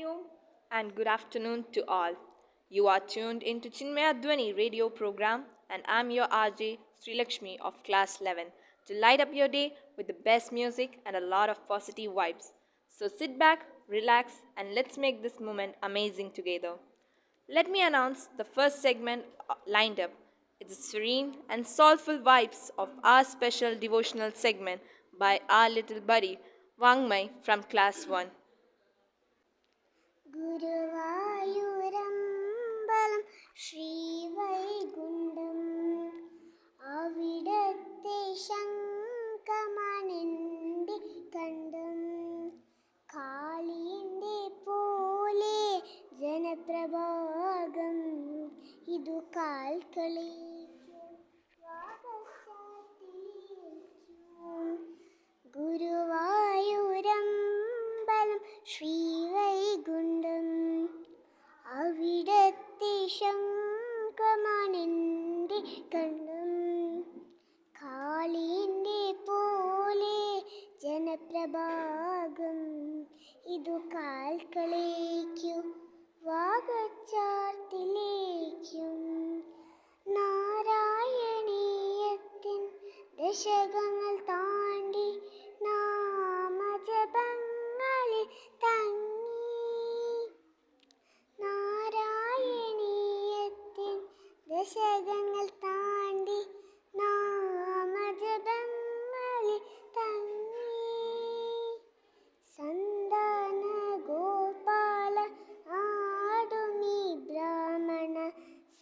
you? And good afternoon to all. You are tuned into Chinmaya Dwani radio program, and I'm your RJ Sri Lakshmi of class 11 to light up your day with the best music and a lot of positive vibes. So sit back, relax, and let's make this moment amazing together. Let me announce the first segment lined up. It's the serene and soulful vibes of our special devotional segment by our little buddy Wangmai from class 1. ഗുരുവായൂരമ്പലം Srivaikuntam അവിടത്തെ ശംഖമാണെൻ്റെ കണ്ഠം കാളിൻ്റെ പോലെ ജനപ്രഭാഗം ഇതു കാൽക്കളി ഗുരുവായൂരമ്പലം ശ്രീവൈകുണ്ഠം അവിടത്തെ ശംഖമാണെൻ്റെ കണ്ഠം കാളിൻ്റെ പോലെ ജനപ്രഭാഗം ഇതു കാൽക്കളേക്കും വാഗച്ചാർത്തിലേക്കും നാരായണീയത്തിൻ ദശകങ്ങൾ താണ്ടി നാമജപങ്ങളിൽ തങ്ങി നാരായണീയത്തിൻ ദശകങ്ങൾ താണ്ടി നാമജപങ്ങളിൽ തങ്ങി സന്താന ഗോപാല ആടുമീ ബ്രാഹ്മണ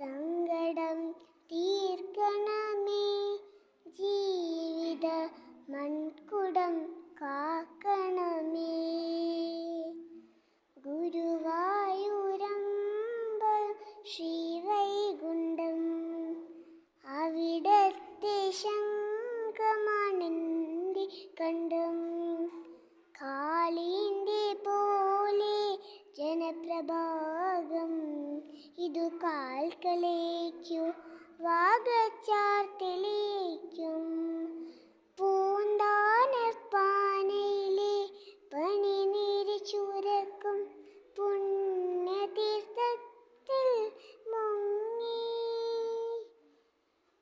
സങ്കടം തീർക്കണമേ ജീവിത മൺകുടം കാക്കണമേ ഗുരുവായൂരമ്പലം ശ്രീവൈകുണ്ഠം അവിടത്തെ ശംഖമാണെൻ്റെ കണ്ഠം കാളിൻ്റെ പോലെ ജനപ്രഭാഗം ഇതു കാൽക്കളേക്കു വാഗച്ചാർത്തിലേക്കും പൂന്താനപ്പാനയിലെ പനിനീര് ചുരക്കും പുണ്യതീർത്ഥത്തിൽ മുങ്ങി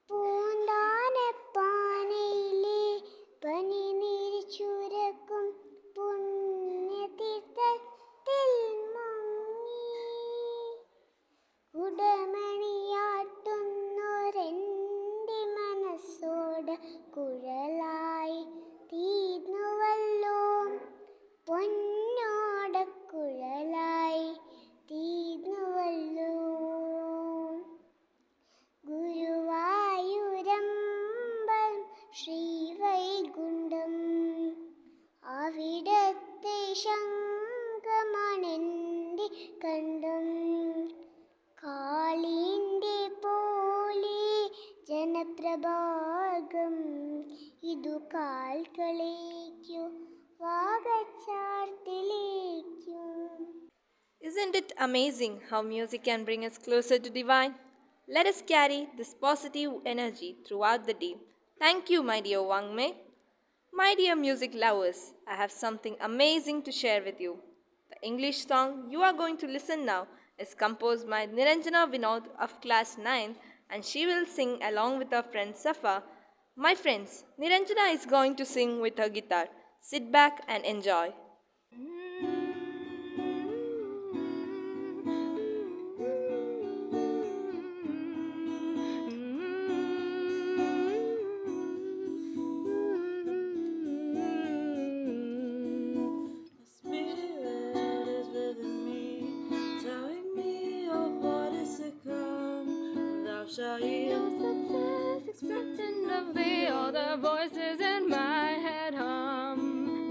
പൂന്താനപ്പാനയിലെ പനിനീര് ചുരക്കും പുണ്യതീർത്ഥത്തിൽ മുങ്ങി കുടമണിയാട്ടുന്നൊരെൻ്റെ മനസ്സോട് കുഴലായി തീർന്നുവല്ലോ പൊന്നോടക്കുഴലായി തീർന്നുവല്ലോ ഗുരുവായൂരമ്പലം ശ്രീവൈകുണ്ഠം അവിടത്തെ ശംഖമാണെൻ്റെ കണ്ഠം കാളിൻ്റെ പോലെ ജനപ്രഭാഗം ഇതു കാൽക്കളേക്കു വാഗച്ചാർത്തിലേക്കും. Isn't it amazing how music can bring us closer to divine? Let us carry this positive energy throughout the day. Thank you, my dear Wang Mei. My dear music lovers, I have something amazing to share with you. The English song you are going to listen now is composed by Niranjana Vinod of class 9 and she will sing along with her friend Safa. My friends, Niranjana is going to sing with her guitar. Sit back and enjoy. Shall yield success, expectant of thee, all the voices in my head hum.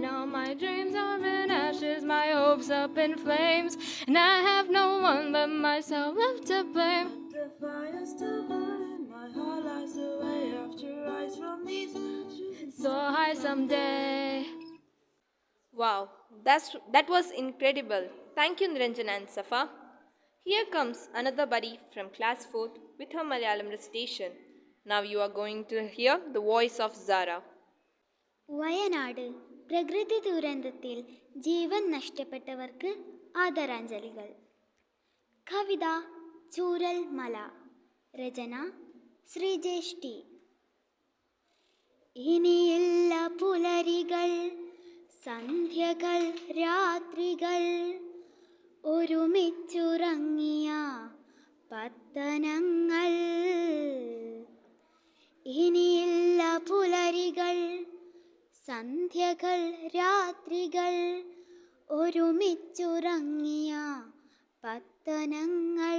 Now my dreams are in ashes, my hopes up in flames, and I have no one but myself left to blame. The fire still burning, my heart lies away after rise from these ashes. So high someday. Wow, that was incredible. Thank you, Niranjana and Safa. Here comes another buddy from class 4th with her Malayalam recitation. Now you are going to hear the voice of Zara. Wayanad പ്രകൃതി ദുരന്തത്തിൽ ജീവൻ നഷ്ടപ്പെട്ടവർക്ക് ആദരാഞ്ജലികൾ. കവിത ചൂരൽ മല. രചന Sreejesh T. ഇനിയില്ല പുലരികൾ, സന്ധ്യകൾ, രാത്രികൾ, ഒരുമിച്ചുറങ്ങിയ പത്തനങ്ങൾ. ഇനിയില്ല പുലരികൾ, സന്ധ്യകൾ, രാത്രികൾ, ഒരുമിച്ചുറങ്ങിയ പത്തനങ്ങൾ.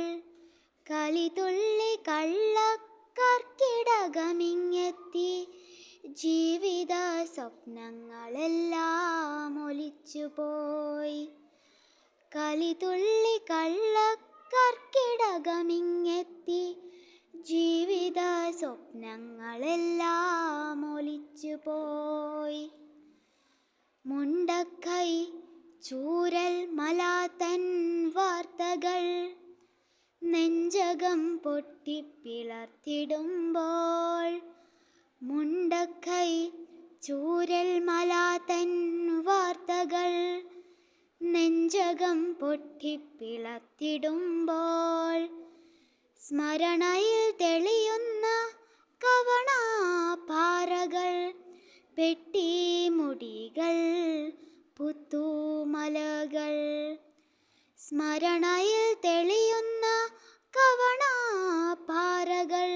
കളിതുള്ളി കള്ളക്കർക്കിടകമിങ്ങെത്തി, ജീവിത സ്വപ്നങ്ങളെല്ലാം ഒലിച്ചുപോയി. കളിതുള്ളി കള്ളക്കർക്കിടകമിങ്ങെത്തി, ജീവിത സ്വപ്നങ്ങളെല്ലാം ഒലിച്ചുപോയി. മുണ്ടക്കൈ ചൂരൽ മലാതൻ വാർത്തകൾ നെഞ്ചകം പൊട്ടിപ്പിളർത്തിടുമ്പോൾ. മുണ്ടക്കൈ ചൂരൽ മലാതൻ വാർത്തകൾ നെഞ്ചകം പൊട്ടിപ്പിളർത്തിടുമ്പോൾ. സ്മരണയിൽ തെളിയുന്ന കവണാപാറകൾ, പെട്ടിമുടികൾ, പുത്തുമലകൾ. സ്മരണയിൽ തെളിയുന്ന കവണാപാറകൾ,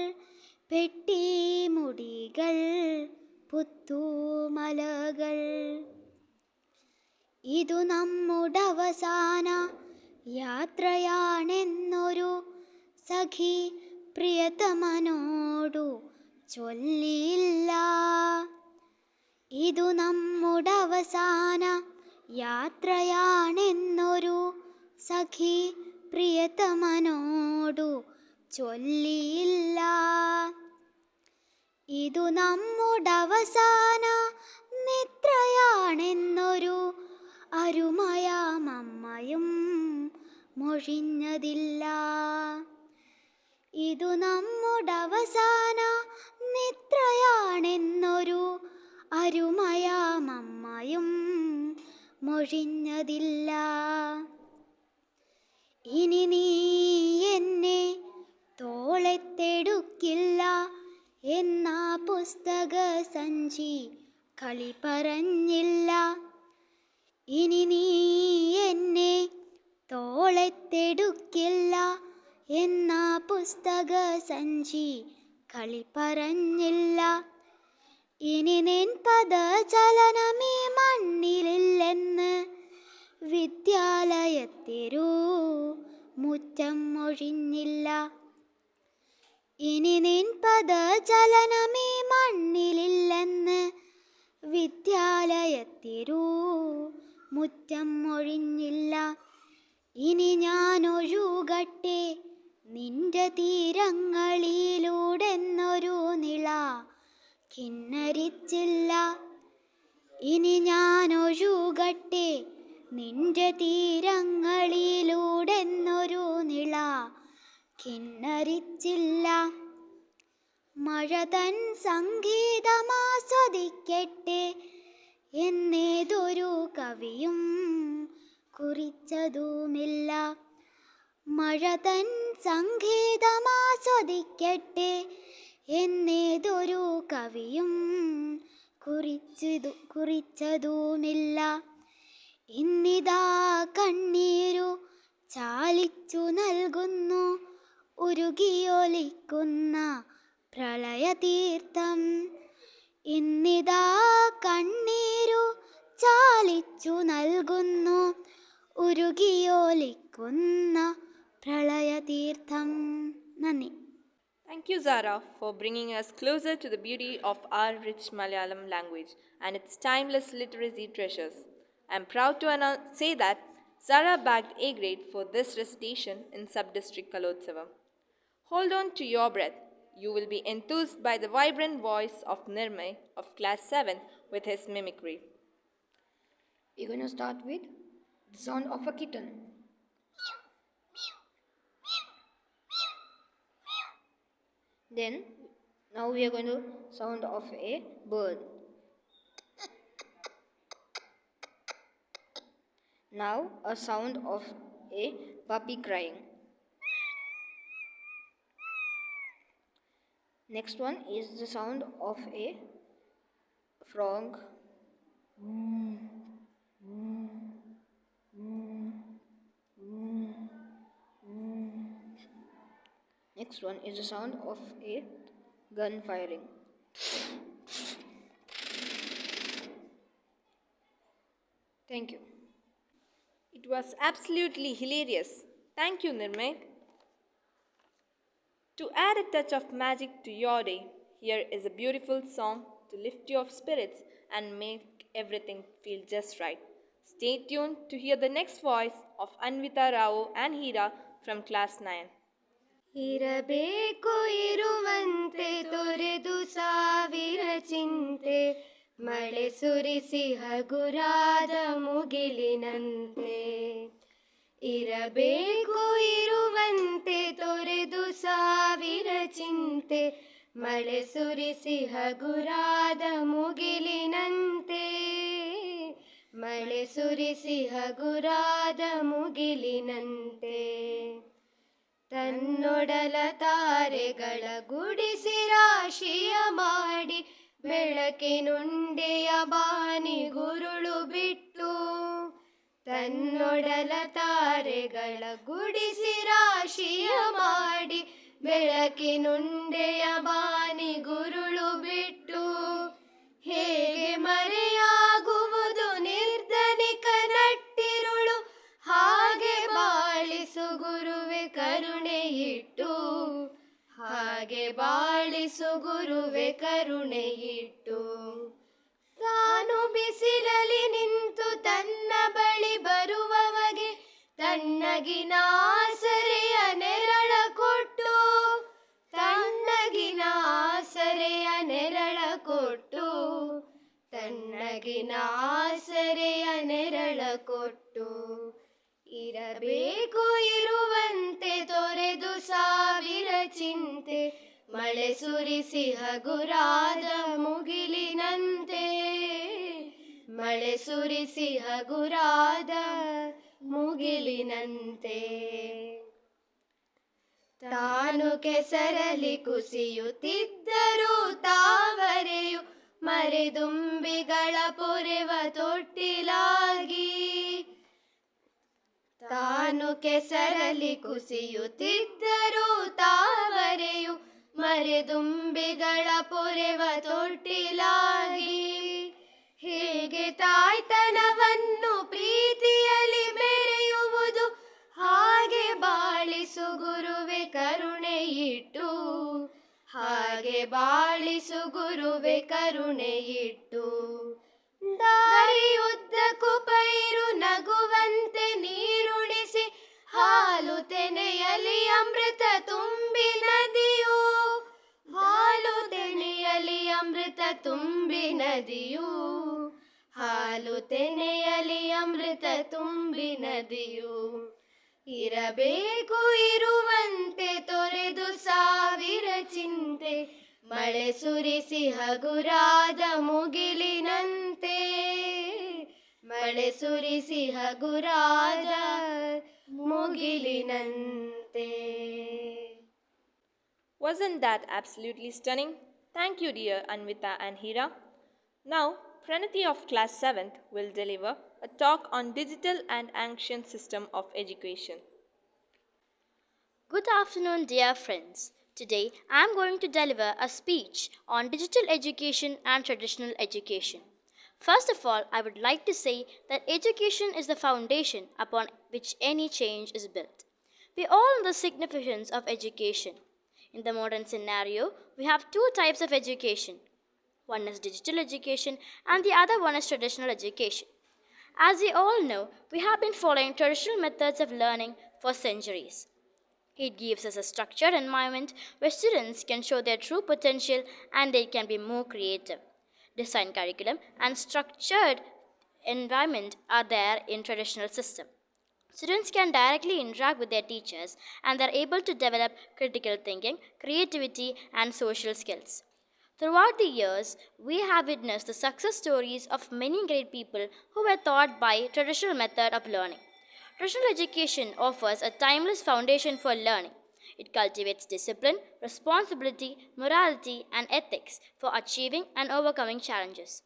പെട്ടിമുടികൾ, പുത്തുമലകൾ. ഇതു നമ്മുടെ അവസാന യാത്രയാണെന്നൊരു സഖി പ്രിയതമനോടു ചൊല്ലിയില്ല. ഇതു നമ്മുടെ അവസാന യാത്രയാണെന്നൊരു സഖി പ്രിയതമനോടു ചൊല്ലിയില്ല. ഇതു നമ്മുടെ അവസാന നിദ്രയാണെന്നൊരു അരുമയാമമ്മയും മൊഴിഞ്ഞതില്ല. ഇതു നമ്മുടെ അവസാന നിദ്രയാണെന്നൊരു അരുമയാമമ്മയും മൊഴിഞ്ഞതില്ല. ഇനി നീ എന്നെ തോളത്തെടുക്കില്ല എന്ന പുസ്തക സഞ്ചി കളി പറഞ്ഞില്ല. ഇനി നീ എന്നെ തോളത്തെടുക്കില്ല എന്ന പുസ്തക സഞ്ചി കളി പറഞ്ഞില്ല. ഇനി നിൻ പദചലനമീ മണ്ണിലില്ലെന്ന് വിദ്യാലയത്തിരു മുറ്റം ഒഴിഞ്ഞില്ല. ഇനി നിൻ പദചലനമീ മണ്ണിലില്ലെന്ന് വിദ്യാലയത്തിരു മുറ്റം ഒഴിഞ്ഞില്ല. ഇനി ഞാൻ ഒഴുകട്ടെ നിന്റെ തീരങ്ങളിലൂടെന്നൊരു നിള കിന്നരിച്ചില്ല. ഇനി ഞാൻ ഒഴുകട്ടെ നിന്റെ തീരങ്ങളിലൂടെന്നൊരു നിള കിന്നരിച്ചില്ല. മഴ തൻ സംഗീതമാസ്വദിക്കട്ടെ എന്നേതൊരു കവിയും കുറിച്ചതുമില്ല. മഴ തൻ സംഗീതമാസ്വദിക്കട്ടെ എന്നേതൊരു കവിയും കുറിച്ചതുമില്ല. ഇന്നിതാ കണ്ണീരു ചാലിച്ചു നൽകുന്നു ഉരുകിയൊലിക്കുന്ന പ്രളയതീർത്ഥം. ഇന്നിതാ കണ്ണീരു ചാലിച്ചു നൽകുന്നു ഉരുകിയൊലിക്കുന്ന പ്രളയതീർത്ഥം. നന്ദി. Thank you, Zara, for bringing us closer to the beauty of our rich Malayalam language and its timeless literacy treasures. I am proud to say that Zara bagged A grade for this recitation in Sub-District Kalotsavam. Hold on to your breath. You will be enthused by the vibrant voice of Nirmay of Class 7 with his mimicry. We're going to start with the sound of a kitten. Then, now we are going to sound of a bird. Now a sound of a puppy crying. Next one is the sound of a frog. Next one is the sound of a gun firing. Thank you. It was absolutely hilarious. Thank you, Nirmay. To add a touch of magic to your day, here is a beautiful song to lift your spirits and make everything feel just right. Stay tuned to hear the next voice of Anvita Rao and Hira from class 9. ಇರಬೇಕು ಇರುವಂತೆ ತೊರೆದು ಸಾವಿರ ಚಿಂತೆ ಮಳೆ ಸುರಿಸಿ ಹಗುರಾದ ಮುಗಿಲಿನಂತೆ ಇರಬೇಕು ಇರುವಂತೆ ತೊರೆದು ಸಾವಿರ ಚಿಂತೆ ಮಳೆ ಸುರಿಸಿ ಹಗುರಾದ ಮುಗಿಲಿನಂತೆ ಮಳೆ ಸುರಿಸಿ ಹಗುರಾದ ಮುಗಿಲಿನಂತೆ ತನ್ನೊಡಲ ತಾರೆಗಳ ಗುಡಿಸಿ ರಾಶಿಯ ಮಾಡಿ ಬೆಳಕಿನುಂಡೆಯ ಬಾನಿ ಗುರುಳು ಬಿಟ್ಟು ತನ್ನೊಡಲ ತಾರೆಗಳ ಗುಡಿಸಿ ರಾಶಿಯ ಮಾಡಿ ಬೆಳಕಿನುಂಡೆಯ ಬಾನಿ ಗುರುಳು ಬಿಟ್ಟು ಹೇಗೆ ಮರೆಯಾಗುವುದು ನಿರ್ಧನಿಕ ನಟ್ಟಿರುಳು ಹಾಗೆ ಬಾಳಿಸು ಗುರುವೆ ಕರುಣೆ ಇಟ್ಟು ಹಾಗೆ ಬಾಳಿಸು ಗುರುವೆ ಕರುಣೆ ಇಟ್ಟು ತಾನು ಬಿಸಿಲಲ್ಲಿ ನಿಂತು ತನ್ನ ಬಳಿ ಬರುವವಗೆ ತಣ್ಣಗಿನ ಆಸರೆಯ ನೆರಳ ಕೊಟ್ಟು ತಣ್ಣಗಿನ ಆಸರೆಯ ನೆರಳ ಕೊಟ್ಟು ತಣ್ಣಗಿನ ಆಸರೆಯ ನೆರಳ ಕೊಟ್ಟು ಇರಬೇಕು ಇರುವಂತೆ ತೊರೆದು ಸಾವಿರ ಚಿಂತೆ ಮಳೆ ಸುರಿಸಿ ಹಗುರಾದ ಮುಗಿಲಿನಂತೆ ಮಳೆ ಸುರಿಸಿ ಹಗುರಾದ ಮುಗಿಲಿನಂತೆ ತಾನು ಕೆಸರಲಿ ಕುಸಿಯುತ್ತಿದ್ದರೂ ತಾವರೆಯು ಮರೆದುಂಬಿಗಳ ಪೊರೆವ ತೊಟ್ಟಿಲಾಗಿ ತಾನು ಕೆಸರಲಿ ಕುಸಿಯುತ್ತಿದ್ದರೂ ತಾವರೆಯು ಮರೆದುಂಬಿಗಳ ಪೊರೆವ ತೊಟ್ಟಿಲಾಗಿ ಹೇಗೆ ತಾಯ್ತನವನ್ನು ಪ್ರೀತಿಯಲ್ಲಿ ಮೆರೆಯುವುದು ಹಾಗೆ ಬಾಳಿಸು ಗುರುವೆ ಕರುಣೆ ಇಟ್ಟು ಹಾಗೆ ಬಾಳಿಸು ಗುರುವೆ ಕರುಣೆ ಇಟ್ಟು ದಾರಿಯುದ್ದಕ್ಕೂ ಪೈರು ನಗುವಂತೆ ನೀರುಣಿಸಿ ಹಾಲು ತೆನೆಯಲಿ ಅಮೃತ ತುಂಬಿ ನದಿಯು ಹಾಲು ತೆನೆಯಲಿ ಅಮೃತ ತುಂಬಿ ನದಿಯು ಹಾಲು ತೆನೆಯಲಿ ಅಮೃತ ತುಂಬಿ ನದಿಯು ಇರಬೇಕು ಇರುವಂತೆ ತೊರೆದು ಸಾವಿರ ಚಿಂತೆ ಮಳೆ ಸುರಿಸಿ ಹಗುರಾದ ಮುಗಿಲಿನಂತೆ ಮಳೆ ಸುರಿಸಿ ಹಗುರಾದ ಮುಗಿಲಿನಂತೆ. Wasn't that absolutely stunning? Thank you, dear Anvita and Hira. Now, Pranati of class 7th will deliver a talk on digital and ancient system of education. Good afternoon, dear friends. Today I am going to deliver a speech on digital education and traditional education. First of all, I would like to say that education is the foundation upon which any change is built. We all know the significance of education. In the modern scenario, we have two types of education. One is digital education and the other one is traditional education. As we all know, we have been following traditional methods of learning for centuries. It gives us a structured environment where students can show their true potential and they can be more creative. Design curriculum and structured environment are there in traditional system. Students can directly interact with their teachers and they are able to develop critical thinking, creativity and social skills. Throughout the years, we have witnessed the success stories of many great people who were taught by traditional method of learning. Traditional education offers a timeless foundation for learning. It cultivates discipline, responsibility, morality, and ethics for achieving and overcoming challenges.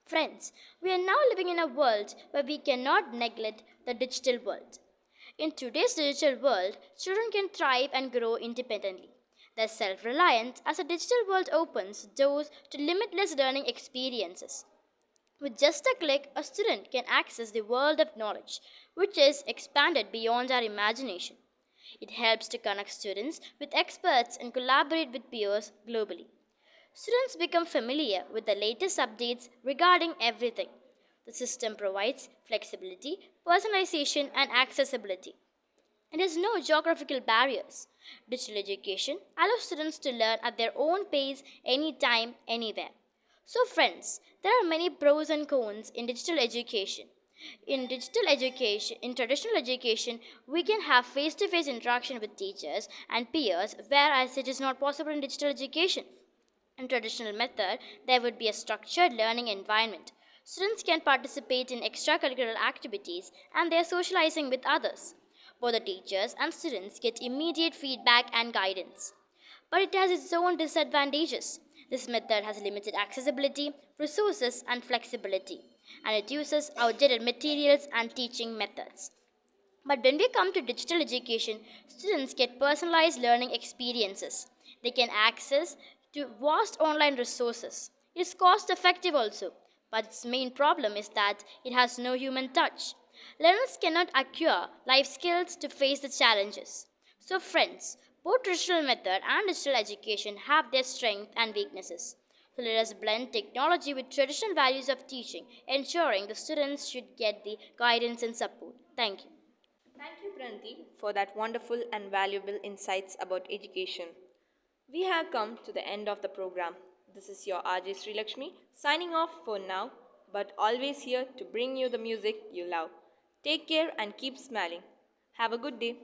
Friends, we are now living in a world where we cannot neglect the digital world. In today's digital world, children can thrive and grow independently. They're self reliant as the digital world opens doors to limitless learning experiences. With just a click, a student can access the world of knowledge, which is expanded beyond our imagination. It helps to connect students with experts and collaborate with peers globally. Students become familiar with the latest updates regarding everything. The system provides flexibility, personalization, and accessibility. It has no geographical barriers. Digital education allows students to learn at their own pace, anytime, anywhere. So, friends, there are many pros and cons in digital education. In traditional education, we can have face to face interaction with teachers and peers, whereas it is not possible in digital education. In traditional method, there would be a structured learning environment. Students can participate in extracurricular activities and they are socializing with others. Both the teachers and students get immediate feedback and guidance. But it has its own disadvantages. This method has limited accessibility, resources, and flexibility, and it uses outdated materials and teaching methods. But when we come to digital education, students get personalized learning experiences. They can access to vast online resources. It is cost effective also, but its main problem is that it has no human touch. Learners cannot acquire life skills to face the challenges. So friends, both traditional method and digital education have their strengths and weaknesses. So let us blend technology with traditional values of teaching, ensuring the students should get the guidance and support. Thank you. Thank you, Pranti, for that wonderful and valuable insights about education. We have come to the end of the program. This is your RJ Sri Lakshmi signing off for now, but always here to bring you the music you love. Take care and keep smiling. Have a good day.